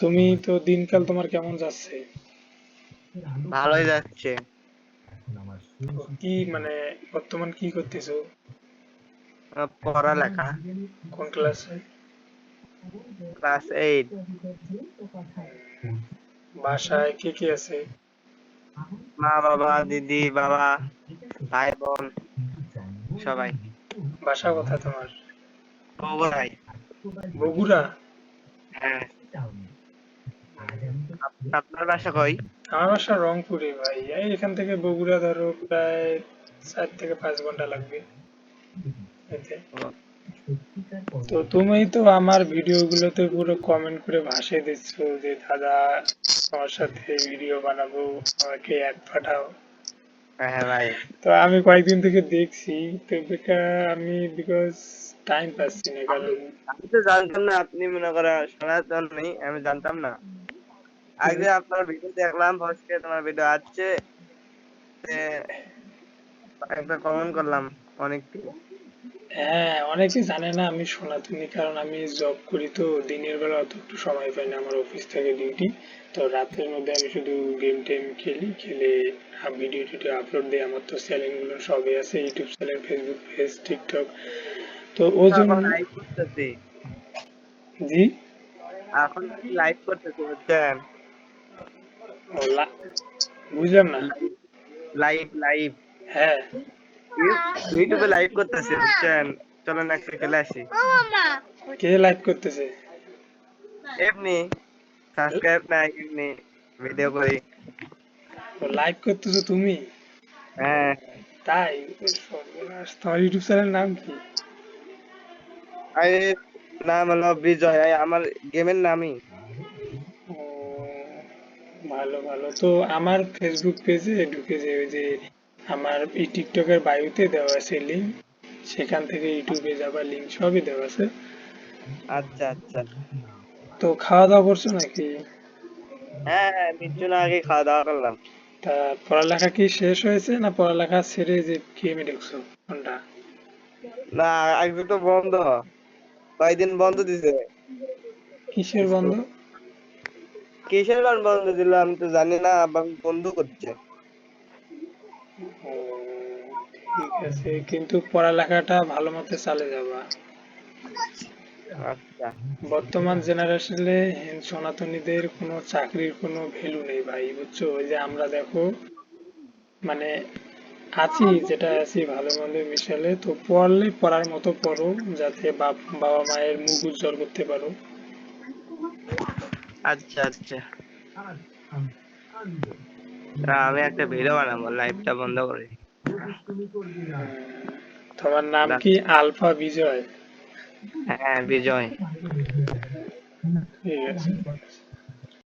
তুমি তো দিনকাল তোমার কেমন যাচ্ছে? ভালোই যাচ্ছে। তো কি মানে বর্তমান কি করতেছো? পড়ালেখা। কোন ক্লাসে? ক্লাস 8। বাসায় কে কে আছে? মা বাবা দিদি বাবা ভাই বোন সবাই। বাসা কোথায় তোমার? বগুড়ায়। বগুড়া? হ্যাঁ। আপনার বাসা কই? আমার বাসা রংপুরে ভাই। এই এখান থেকে বগুড়া ধরো প্রায় 4 থেকে 5 ঘন্টা লাগবে যেতে। ও, তো তুমি তো আমার ভিডিওগুলোতে পুরো কমেন্ট করে ভাসিয়ে দিচ্ছ যে দাদা তোমার সাথে ভিডিও বানাবো, আমাকে অ্যাড পাঠাও। হ্যাঁ ভাই। তো আমি কয়েকদিন থেকে দেখছি, তো আমি বিকজ টাইম পাচ্ছি না আমি কারণ আমি তো জানতাম না আপনি মনে করেন সনাতন নেই, আমি জানতাম না। আগে আপনার ভিডিও দেখলাম, ফসকে তোমার ভিডিও আসছে, একটা কমেন্ট করলাম অনেকটি। হ্যাঁ, অনেকে জানে না আমি সনাতনী, কারণ আমি জব করি তো দিনের বেলা অত একটু সময় পাই না, আমার অফিস থেকে ডিউটি। তো রাতের মধ্যে আমি শুধু গেম টেম খেলি, খেলে ভিডিও টিডিও আপলোড দিই। আমার তো চ্যানেলগুলো সবই আছে, YouTube channel, Facebook page, TikTok. তো আমি ওই তো এখন জন্য। লাইভ করতেছি। জি। এখন লাইভ করতেছি বুঝছেন। ও, বুঝলাম না। লাইভ লাইভ হ্যাঁ। ইউটিউবে লাইভ করতেছি বুঝছেন। চলেন একটা খেলে আসি। কে লাইভ করতেছে? এমনি সাবস্ক্রাইব নাই, এমনি ভিডিও করি। লাইভ করতেছো তুমি? হ্যাঁ। তাই? সর্বনাশ, তোমার ইউটিউব চ্যানেল নাম কি? আরে নাম হলো বিজয়, আমার গেমের নামই। ও, ভালো ভালো। তো আমার ফেসবুক পেজে ঢুকে যে ওই যে আমার এই টিকটকের বায়োতে দেওয়া আছে লিঙ্ক, সেখান থেকে ইউটিউবে যাবার লিঙ্ক সবই দেওয়া আছে। আচ্ছা আচ্ছা। তো খাওয়া দাওয়া করছো নাকি? হ্যাঁ হ্যাঁ, কিছুক্ষণ আগে খাওয়া দাওয়া করলাম। তা পড়ালেখা কি শেষ হয়েছে, না পড়ালেখা ছেড়ে যে গেমে ঢুকছো কোনটা? না, আজকে তো বন্ধ, কয়দিন বন্ধ দিছে কিসের স্কুল। বন্ধ? কিসের বার বন্ধ দিল আমি তো জানি না, আবার বন্ধ করছে। ও, ঠিক আছে, কিন্তু পড়ালেখাটা ভালো মতো চালে যাবা। আচ্ছা। বর্তমান জেনারেশনে সনাতনীদের কোনো চাকরির কোনো ভ্যালু নেই ভাই, বুঝছো? ওই যে আমরা দেখো, মানে আছি যেটা আছি ভালো মন্দ মিশালে, তো পড়লে পড়ার মতো পড়ো, যাতে বাবা মায়ের মুখ উজ্জ্বল করতে পারো। আচ্ছা আচ্ছা। আমি একটা ভিডিও বানাবো, লাইভটা বন্ধ করে। তোমার নাম কি? দাঁড়াও। আলফা বিজয়? হ্যাঁ বিজয়। ঠিক আছে।